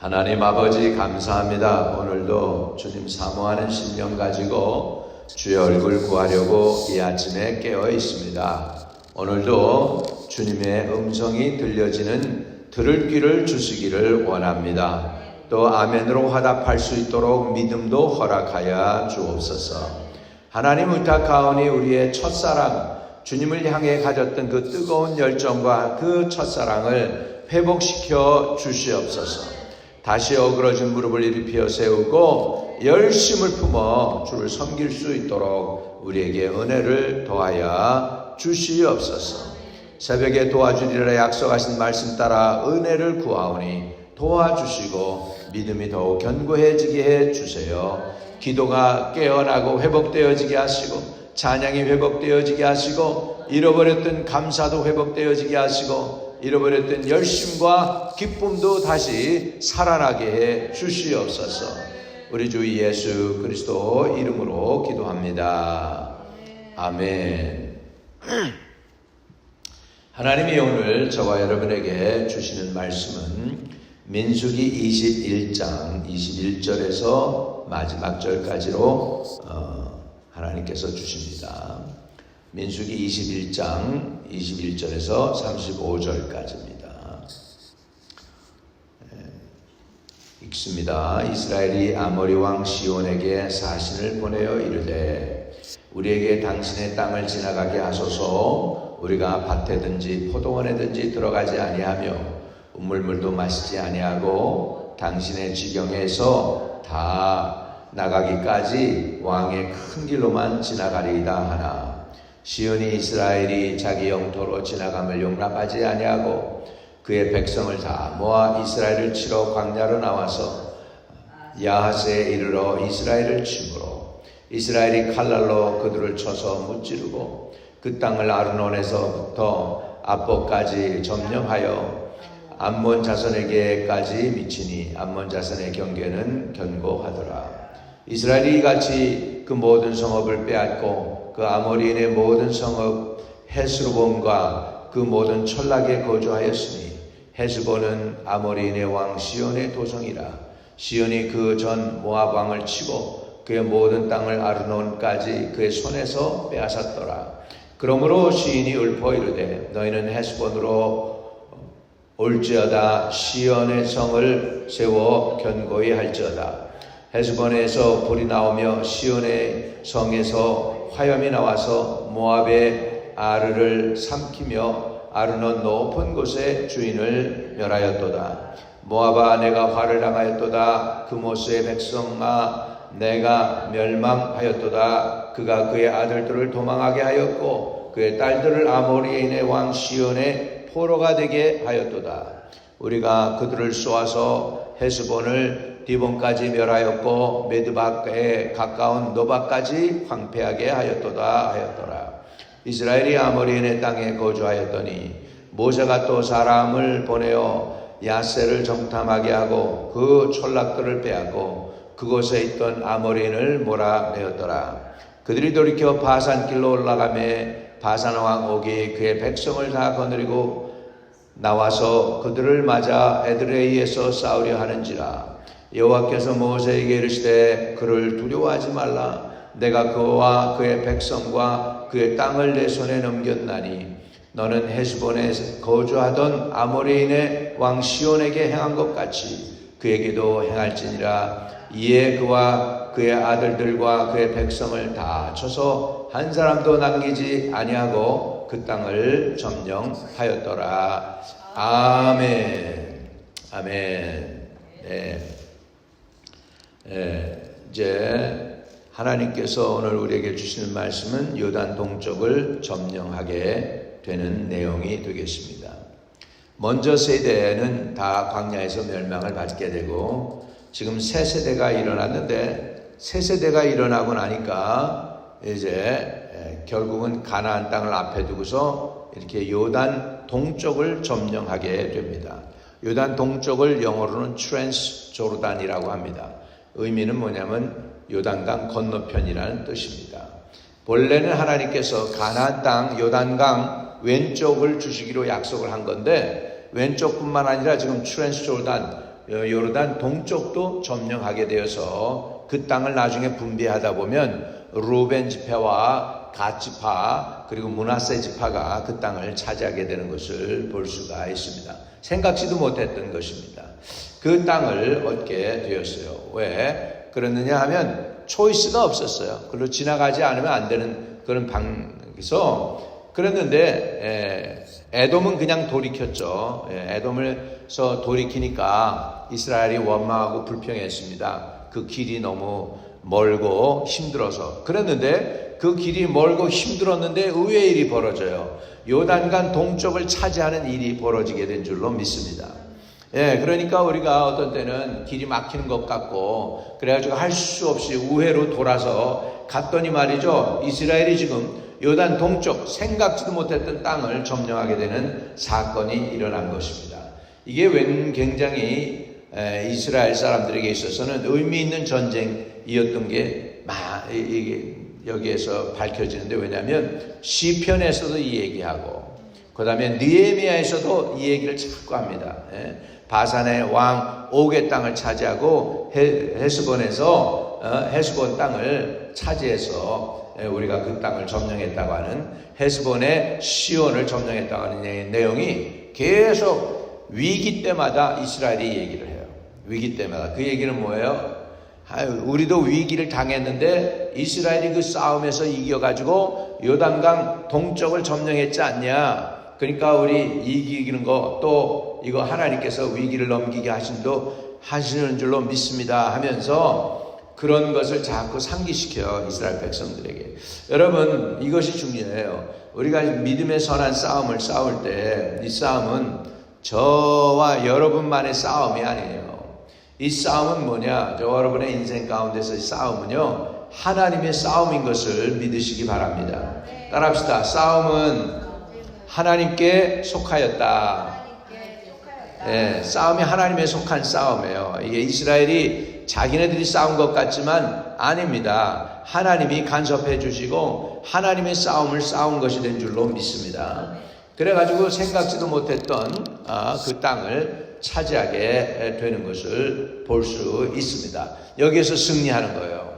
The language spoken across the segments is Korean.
하나님 아버지 감사합니다. 오늘도 주님 사모하는 심령 가지고 주의 얼굴 구하려고 이 아침에 깨어 있습니다. 오늘도 주님의 음성이 들려지는 들을 귀를 주시기를 원합니다. 또 아멘으로 화답할 수 있도록 믿음도 허락하여 주옵소서. 하나님 의탁하오니 우리의 첫사랑, 주님을 향해 가졌던 그 뜨거운 열정과 그 첫사랑을 회복시켜 주시옵소서. 다시 어그러진 무릎을 일으켜 세우고 열심을 품어 주를 섬길 수 있도록 우리에게 은혜를 더하여 주시옵소서. 새벽에 도와주리라 약속하신 말씀 따라 은혜를 구하오니 도와주시고 믿음이 더욱 견고해지게 해주세요. 기도가 깨어나고 회복되어지게 하시고 찬양이 회복되어지게 하시고 잃어버렸던 감사도 회복되어지게 하시고 잃어버렸던 열심과 기쁨도 다시 살아나게 해 주시옵소서. 우리 주 예수 그리스도 이름으로 기도합니다. 아멘. 하나님이 오늘 저와 여러분에게 주시는 말씀은 민수기 21장 21절에서 마지막 절까지로 하나님께서 주십니다. 민수기 21장 21절에서 35절까지입니다. 읽습니다. 이스라엘이 아모리 왕 시온에게 사신을 보내어 이르되 우리에게 당신의 땅을 지나가게 하소서. 우리가 밭에든지 포도원에든지 들어가지 아니하며 우물물도 마시지 아니하고 당신의 지경에서 다 나가기까지 왕의 큰 길로만 지나가리이다 하나 시온이 이스라엘이 자기 영토로 지나감을 용납하지 아니하고 그의 백성을 다 모아 이스라엘을 치러 광야로 나와서 야하스에 이르러 이스라엘을 치므로 이스라엘이 칼날로 그들을 쳐서 무찌르고 그 땅을 아르논에서부터 압보까지 점령하여 암몬 자손에게까지 미치니 암몬 자손의 경계는 견고하더라. 이스라엘이 이같이 그 모든 성읍을 빼앗고 그 아모리인의 모든 성읍 헤스르본과 그 모든 천락에 거주하였으니 헤스본은 아모리인의 왕 시온의 도성이라. 시온이 그 전 모압 왕을 치고 그의 모든 땅을 아르논까지 그의 손에서 빼앗았더라. 그러므로 시인이 읊어 이르되 너희는 헤스본으로 올지어다 시온의 성을 세워 견고히 할지어다. 헤스본에서 불이 나오며 시온의 성에서 화염이 나와서 모압의 아르를 삼키며 아르논 높은 곳의 주인을 멸하였도다. 모압아 내가 화를 당하였도다. 그모스의 백성아 내가 멸망하였도다. 그가 그의 아들들을 도망하게 하였고 그의 딸들을 아모리인의 왕 시온의 포로가 되게 하였도다. 우리가 그들을 쏘아서 헤스본을 디본까지 멸하였고 메드바에 가까운 노바까지 황폐하게 하였더라. 이스라엘이 아모리인의 땅에 거주하였더니 모세가 또 사람을 보내어 야세를 정탐하게 하고 그 촌락들을 빼앗고 그곳에 있던 아모리인을 몰아내었더라. 그들이 돌이켜 바산길로 올라가매 바산 왕 옥이 그의 백성을 다 거느리고 나와서 그들을 맞아 에드레이에서 싸우려 하는지라. 여호와께서 모세에게 이르시되 그를 두려워하지 말라. 내가 그와 그의 백성과 그의 땅을 내 손에 넘겼나니 너는 헤스본에 거주하던 아모리인의 왕 시온에게 행한 것 같이 그에게도 행할지니라. 이에 그와 그의 아들들과 그의 백성을 다 쳐서 한 사람도 남기지 아니하고 그 땅을 점령하였더라. 아멘. 아멘. 이제 하나님께서 오늘 우리에게 주시는 말씀은 요단 동쪽을 점령하게 되는 내용이 되겠습니다. 먼저 세대는 다 광야에서 멸망을 받게 되고 지금 새 세대가 일어났는데 새 세대가 일어나고 나니까 이제 결국은 가나안 땅을 앞에 두고서 이렇게 요단 동쪽을 점령하게 됩니다. 요단 동쪽을 영어로는 트랜스 조르단이라고 합니다. 의미는 뭐냐면 요단강 건너편이라는 뜻입니다. 본래는 하나님께서 가나안 땅 요단강 왼쪽을 주시기로 약속을 한 건데 왼쪽뿐만 아니라 지금 트랜스 조르단 요르단 동쪽도 점령하게 되어서 그 땅을 나중에 분배하다 보면 루벤 지파와 갓 지파 그리고 므낫세 지파가 그 땅을 차지하게 되는 것을 볼 수가 있습니다. 생각지도 못했던 것입니다. 그 땅을 얻게 되었어요. 왜 그랬느냐 하면 초이스가 없었어요. 그걸로 지나가지 않으면 안 되는 그런 방에서 그랬는데 에돔은 그냥 돌이켰죠. 에돔을서 돌이키니까 이스라엘이 원망하고 불평했습니다. 그 길이 너무 멀고 힘들어서. 그랬는데 그 길이 멀고 힘들었는데 의외의 일이 벌어져요. 요단강 동쪽을 차지하는 일이 벌어지게 된 줄로 믿습니다. 그러니까 우리가 어떤 때는 길이 막히는 것 같고 그래가지고 할 수 없이 우회로 돌아서 갔더니 말이죠. 이스라엘이 지금 요단 동쪽 생각지도 못했던 땅을 점령하게 되는 사건이 일어난 것입니다. 이게 굉장히 이스라엘 사람들에게 있어서는 의미 있는 전쟁이었던 게 이게 여기에서 밝혀지는데 왜냐하면 시편에서도 이 얘기하고 그 다음에 느헤미야에서도 이 얘기를 자꾸 합니다. 바산의 왕 옥의 땅을 차지하고 헤스본에서 헤스본 땅을 차지해서 우리가 그 땅을 점령했다고 하는 헤스본의 시온을 점령했다고 하는 내용이 계속 위기 때마다 이스라엘이 얘기를 해요. 위기 때마다. 그 얘기는 뭐예요? 우리도 위기를 당했는데 이스라엘이 그 싸움에서 이겨가지고 요단강 동쪽을 점령했지 않냐. 그러니까 우리 이기는 거 또 이거 하나님께서 위기를 넘기게 하시는 줄로 믿습니다 하면서 그런 것을 자꾸 상기시켜요. 이스라엘 백성들에게. 여러분 이것이 중요해요. 우리가 믿음의 선한 싸움을 싸울 때 이 싸움은 저와 여러분만의 싸움이 아니에요. 이 싸움은 뭐냐? 여러분의 인생 가운데서의 싸움은요 하나님의 싸움인 것을 믿으시기 바랍니다. 따라합시다. 싸움은 하나님께 속하였다. 싸움이 하나님에 속한 싸움이에요. 이게 이스라엘이 자기네들이 싸운 것 같지만 아닙니다. 하나님이 간섭해 주시고 하나님의 싸움을 싸운 것이 된 줄로 믿습니다. 그래가지고 생각지도 못했던 그 땅을 차지하게 되는 것을 볼 수 있습니다. 여기에서 승리하는 거예요.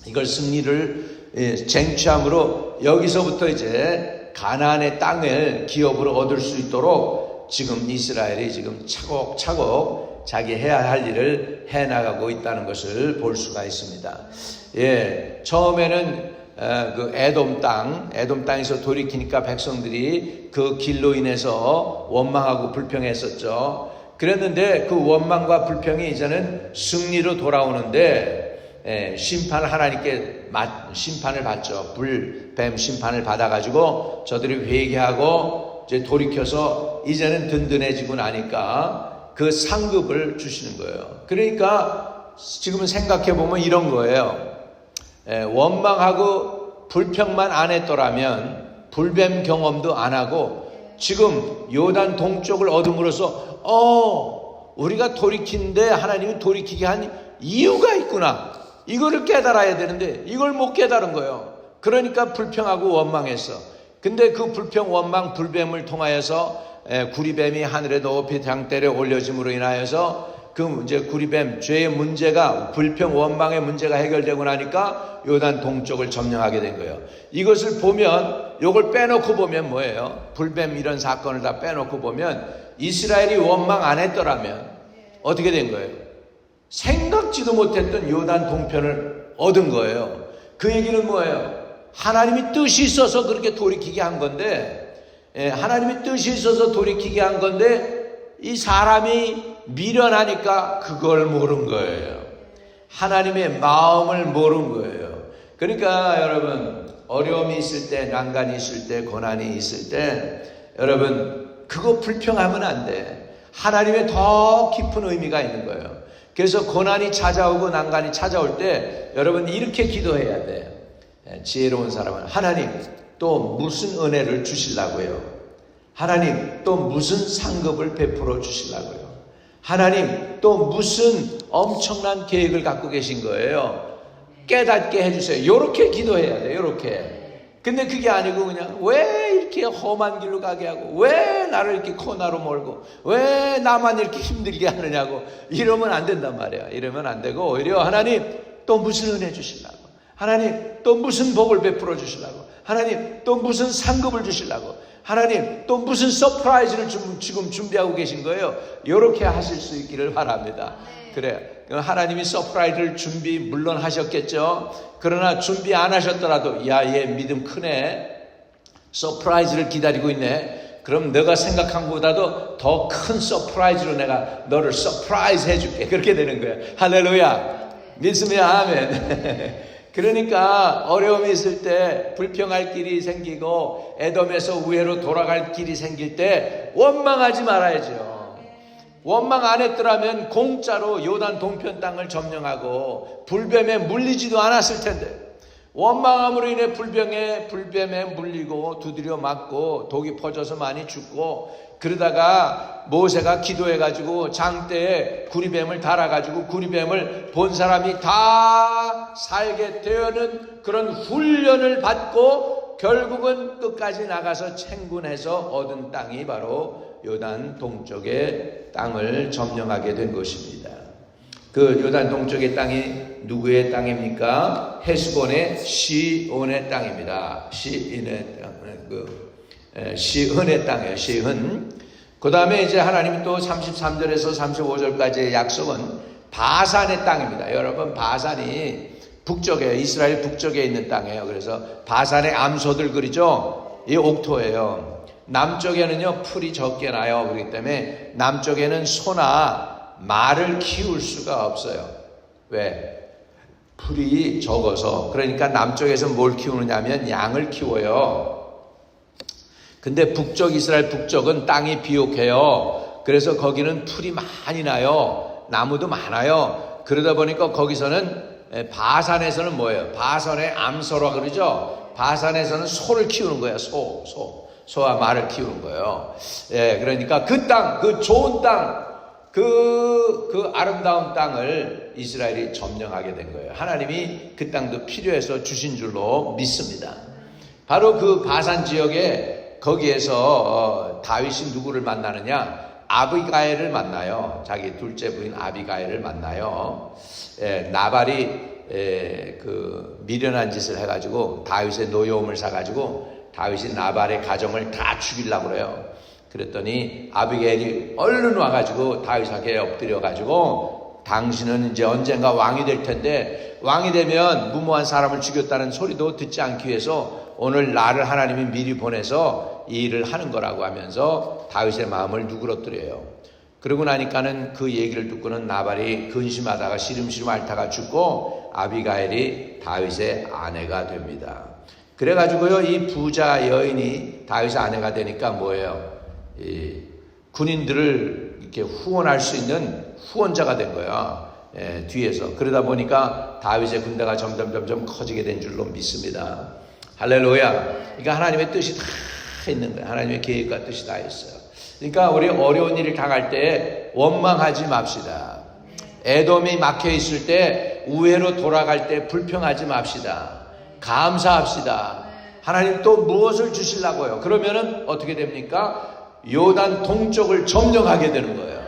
이걸 승리를 쟁취함으로 여기서부터 이제 가나안의 땅을 기업으로 얻을 수 있도록 지금 이스라엘이 지금 차곡차곡 자기 해야 할 일을 해나가고 있다는 것을 볼 수가 있습니다. 처음에는 그 에돔 땅에서 돌이키니까 백성들이 그 길로 인해서 원망하고 불평했었죠. 그랬는데 그 원망과 불평이 이제는 승리로 돌아오는데 심판을 하나님께 심판을 받죠. 불뱀 심판을 받아가지고 저들이 회개하고 이제 돌이켜서 이제는 든든해지고 나니까 그 상급을 주시는 거예요. 그러니까 지금 생각해보면 이런 거예요. 원망하고 불평만 안 했더라면 불뱀 경험도 안 하고 지금 요단 동쪽을 얻음으로써 우리가 돌이키는데 하나님이 돌이키게 한 이유가 있구나. 이거를 깨달아야 되는데 이걸 못 깨달은 거예요. 그러니까 불평하고 원망했어. 근데 그 불평, 원망, 불뱀을 통하여서 구리뱀이 하늘에 높이 장대를 올려짐으로 인하여서 그 이제 구리뱀 죄의 문제가 불평, 원망의 문제가 해결되고 나니까 요단 동쪽을 점령하게 된 거예요. 이것을 보면 요걸 빼놓고 보면 뭐예요? 불뱀 이런 사건을 다 빼놓고 보면 이스라엘이 원망 안 했더라면 어떻게 된 거예요? 생각지도 못했던 요단 동편을 얻은 거예요. 그 얘기는 뭐예요? 하나님이 뜻이 있어서 그렇게 돌이키게 한 건데 하나님이 뜻이 있어서 돌이키게 한 건데 이 사람이 미련하니까 그걸 모른 거예요. 하나님의 마음을 모른 거예요. 그러니까 여러분 어려움이 있을 때, 난간이 있을 때, 고난이 있을 때 여러분 그거 불평하면 안 돼. 하나님의 더 깊은 의미가 있는 거예요. 그래서 고난이 찾아오고 난간이 찾아올 때 여러분 이렇게 기도해야 돼요. 지혜로운 사람은 하나님 또 무슨 은혜를 주시려고요? 하나님 또 무슨 상급을 베풀어 주시려고요? 하나님 또 무슨 엄청난 계획을 갖고 계신 거예요? 깨닫게 해주세요. 이렇게 기도해야 돼요. 이렇게. 근데 그게 아니고 그냥 왜 이렇게 험한 길로 가게 하고 왜 나를 이렇게 코너로 몰고 왜 나만 이렇게 힘들게 하느냐고 이러면 안 된단 말이야. 이러면 안 되고 오히려 하나님 또 무슨 은혜 주시려고, 하나님 또 무슨 복을 베풀어 주시려고, 하나님 또 무슨 상급을 주시려고, 하나님 또 무슨 서프라이즈를 지금 준비하고 계신 거예요. 이렇게 하실 수 있기를 바랍니다. 그래, 하나님이 서프라이즈를 준비 물론 하셨겠죠. 그러나 준비 안 하셨더라도 야, 얘 믿음 크네, 서프라이즈를 기다리고 있네, 그럼 너가 생각한 것보다도 더 큰 서프라이즈로 내가 너를 서프라이즈 해줄게. 그렇게 되는 거예요. 할렐루야. 믿으면 아멘. 그러니까 어려움이 있을 때, 불평할 길이 생기고 에돔에서 우회로 돌아갈 길이 생길 때 원망하지 말아야죠. 원망 안 했더라면 공짜로 요단 동편 땅을 점령하고 불뱀에 물리지도 않았을 텐데, 원망함으로 인해 불뱀에 물리고 두드려 맞고 독이 퍼져서 많이 죽고, 그러다가 모세가 기도해가지고 장대에 구리뱀을 달아가지고 구리뱀을 본 사람이 다 살게 되는 그런 훈련을 받고 결국은 끝까지 나가서 창군해서 얻은 땅이 바로 요단 동쪽의 땅을 점령하게 된 것입니다. 그 요단 동쪽의 땅이 누구의 땅입니까? 헤스본의 시온의 땅입니다. 시은의 땅이에요. 시은. 그 다음에 이제 하나님이 또 33절에서 35절까지의 약속은 바산의 땅입니다. 여러분, 바산이 북쪽에, 이스라엘 북쪽에 있는 땅이에요. 그래서 바산의 암소들 그리죠? 이 옥토예요. 남쪽에는요 풀이 적게 나요. 그렇기 때문에 남쪽에는 소나 말을 키울 수가 없어요. 왜? 풀이 적어서. 그러니까 남쪽에서 뭘 키우느냐면 양을 키워요. 근데 북쪽, 이스라엘 북쪽은 땅이 비옥해요. 그래서 거기는 풀이 많이 나요. 나무도 많아요. 그러다 보니까 거기서는, 바산에서는 뭐예요? 바산의 암소라 그러죠? 바산에서는 소를 키우는 거예요. 소와 말을 키우는 거예요. 예, 그러니까 그 땅, 그 좋은 땅, 그 아름다운 땅을 이스라엘이 점령하게 된 거예요. 하나님이 그 땅도 필요해서 주신 줄로 믿습니다. 바로 그 바산 지역에, 거기에서 다윗이 누구를 만나느냐? 아비가일을 만나요. 자기 둘째 부인 아비가일을 만나요. 나발이 그 미련한 짓을 해가지고 다윗의 노여움을 사가지고 다윗이 나발의 가정을 다 죽이려고 그래요. 그랬더니 아비가일이 얼른 와가지고 다윗에게 엎드려가지고 당신은 이제 언젠가 왕이 될 텐데 왕이 되면 무모한 사람을 죽였다는 소리도 듣지 않기 위해서 오늘 나를 하나님이 미리 보내서 이 일을 하는 거라고 하면서 다윗의 마음을 누그러뜨려요. 그러고 나니까는 그 얘기를 듣고는 나발이 근심하다가 시름시름 앓다가 죽고 아비가일이 다윗의 아내가 됩니다. 그래가지고요, 이 부자 여인이 다윗의 아내가 되니까 뭐예요? 이 군인들을 이렇게 후원할 수 있는 후원자가 된 거야. 뒤에서. 그러다 보니까 다윗의 군대가 점점 커지게 된 줄로 믿습니다. 할렐루야. 그러니까 하나님의 뜻이 다 있는 거예요. 하나님의 계획과 뜻이 다 있어요. 그러니까 우리 어려운 일을 당할 때 원망하지 맙시다. 에돔이 막혀 있을 때, 우회로 돌아갈 때 불평하지 맙시다. 감사합시다. 하나님 또 무엇을 주시려고요? 그러면은 어떻게 됩니까? 요단 동쪽을 점령하게 되는 거예요.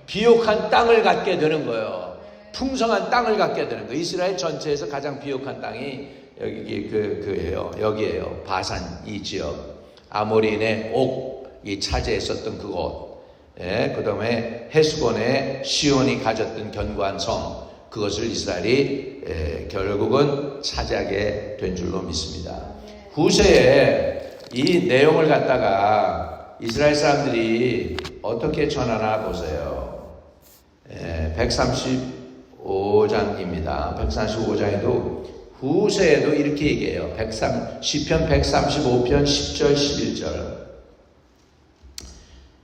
비옥한 땅을 갖게 되는 거예요. 풍성한 땅을 갖게 되는 거예요. 이스라엘 전체에서 가장 비옥한 땅이 여기예요. 여기에요. 바산 이 지역. 아모리인의 옥이 차지했었던 그곳. 그 다음에 헤스본의 시온이 가졌던 견고한 성. 그것을 이스라엘이 결국은 차지하게 된 줄로 믿습니다. 후세에 이 내용을 갖다가 이스라엘 사람들이 어떻게 전하나 보세요. 135장입니다. 135장에도 후세에도 이렇게 얘기해요. 시편 135편 10절 11절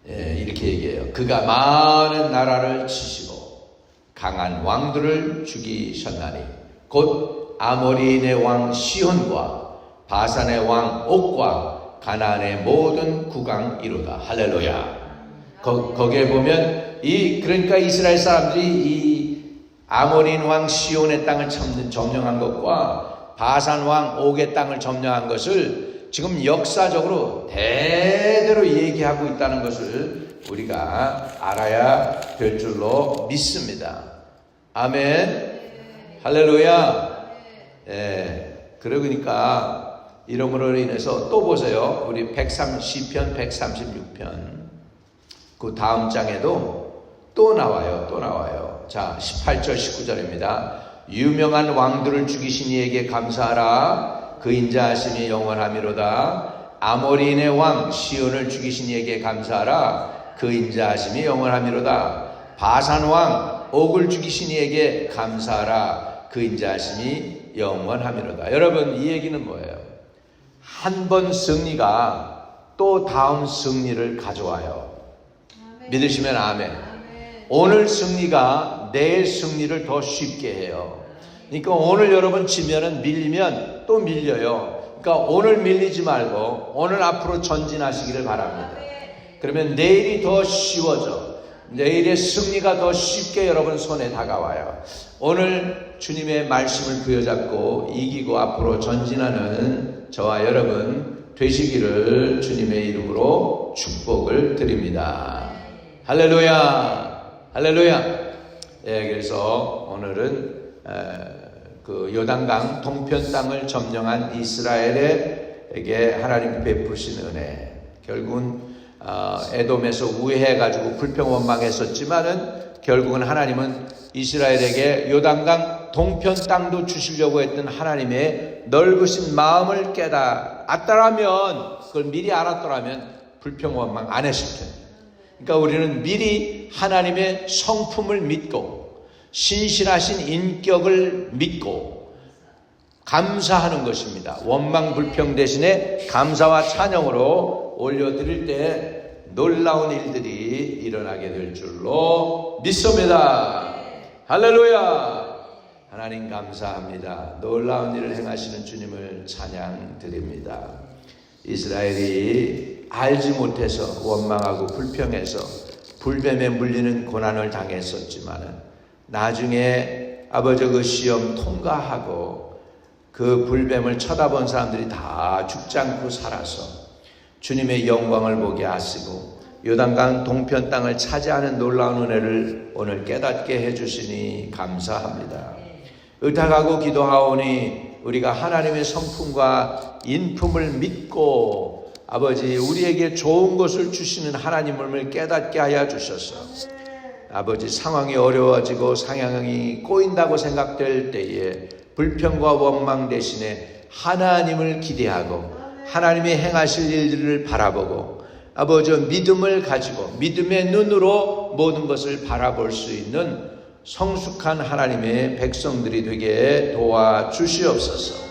이렇게 얘기해요. 그가 많은 나라를 치시고 강한 왕들을 죽이셨나니 곧 아모리인의 왕 시온과 바산의 왕 옥과 가나안의 모든 국왕이로다. 할렐루야. 거기에 보면 그러니까 이스라엘 사람들이 이 아모리인 왕 시온의 땅을 점령한 것과 바산 왕 옥의 땅을 점령한 것을 지금 역사적으로 대대로 얘기하고 있다는 것을 우리가 알아야 될 줄로 믿습니다. 아멘. 할렐루야. 그러니까 이러므로 인해서 또 보세요. 우리 시편 136편 그 다음 장에도 또 나와요. 자, 18절 19절입니다. 유명한 왕들을 죽이신 이에게 감사하라. 그 인자하심이 영원하미로다. 아모리인의 왕 시온을 죽이신 이에게 감사하라. 그 인자하심이 영원하미로다. 바산 왕 옥을 죽이신 이에게 감사하라. 그 인자하심이 영원하미로다. 여러분, 이 얘기는 뭐예요? 한 번 승리가 또 다음 승리를 가져와요. 믿으시면 아멘. 오늘 승리가 내일 승리를 더 쉽게 해요. 그러니까 오늘 여러분 지면은 밀리면 또 밀려요. 그러니까 오늘 밀리지 말고 오늘 앞으로 전진하시기를 바랍니다. 그러면 내일이 더 쉬워져. 내일의 승리가 더 쉽게 여러분 손에 다가와요. 오늘 주님의 말씀을 부여잡고 이기고 앞으로 전진하는 저와 여러분 되시기를 주님의 이름으로 축복을 드립니다. 할렐루야. 그래서 오늘은 그 요단강 동편 땅을 점령한 이스라엘에게 하나님이 베푸신 은혜, 결국은 에돔에서 우회해가지고 불평원망했었지만은 결국은 하나님은 이스라엘에게 요단강 동편 땅도 주시려고 했던 하나님의 넓으신 마음을 깨달았더라면, 그걸 미리 알았더라면 불평원망 안 했을 텐데. 그러니까 우리는 미리 하나님의 성품을 믿고 신실하신 인격을 믿고 감사하는 것입니다. 원망 불평 대신에 감사와 찬양으로 올려드릴 때 놀라운 일들이 일어나게 될 줄로 믿습니다. 할렐루야. 하나님 감사합니다. 놀라운 일을 행하시는 주님을 찬양드립니다. 이스라엘이 알지 못해서 원망하고 불평해서 불뱀에 물리는 고난을 당했었지만 나중에 아버지 그 시험 통과하고 그 불뱀을 쳐다본 사람들이 다 죽지 않고 살아서 주님의 영광을 보게 하시고 요단강 동편 땅을 차지하는 놀라운 은혜를 오늘 깨닫게 해주시니 감사합니다. 의탁하고 기도하오니 우리가 하나님의 성품과 인품을 믿고 아버지 우리에게 좋은 것을 주시는 하나님을 깨닫게 하여 주셔서 아버지 상황이 어려워지고 상황이 꼬인다고 생각될 때에 불평과 원망 대신에 하나님을 기대하고 하나님이 행하실 일들을 바라보고 아버지 믿음을 가지고 믿음의 눈으로 모든 것을 바라볼 수 있는 성숙한 하나님의 백성들이 되게 도와주시옵소서.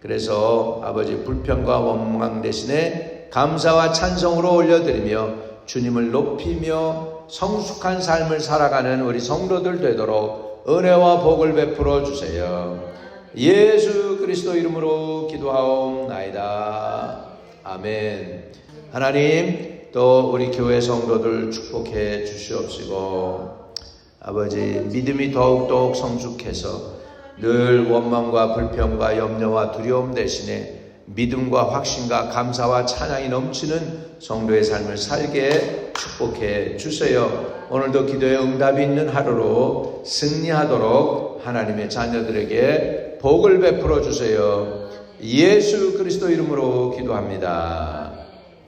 그래서 아버지 불평과 원망 대신에 감사와 찬송으로 올려드리며 주님을 높이며 성숙한 삶을 살아가는 우리 성도들 되도록 은혜와 복을 베풀어 주세요. 예수 그리스도 이름으로 기도하옵나이다. 아멘. 하나님, 또 우리 교회 성도들 축복해 주시옵시고 아버지 믿음이 더욱더욱 성숙해서 늘 원망과 불평과 염려와 두려움 대신에 믿음과 확신과 감사와 찬양이 넘치는 성도의 삶을 살게 축복해 주세요. 오늘도 기도에 응답이 있는 하루로 승리하도록 하나님의 자녀들에게 복을 베풀어 주세요. 예수 그리스도 이름으로 기도합니다.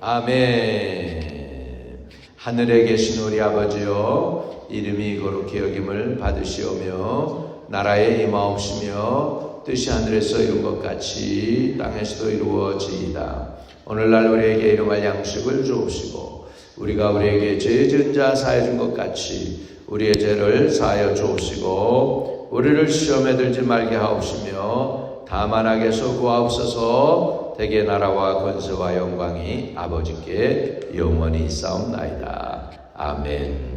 아멘. 하늘에 계신 우리 아버지여, 이름이 거룩히 여김을 받으시오며 나라에 임하옵시며 뜻이 하늘에서 이룬 것 같이 땅에서도 이루어지이다. 오늘날 우리에게 일용할 양식을 주옵시고 우리가 우리에게 죄 지은 자 사해 준 것 같이 우리의 죄를 사하여 주옵시고 우리를 시험에 들지 말게 하옵시며 다만 악에서 구하옵소서. 대개 나라와 권세와 영광이 아버지께 영원히 있사옵나이다. 아멘.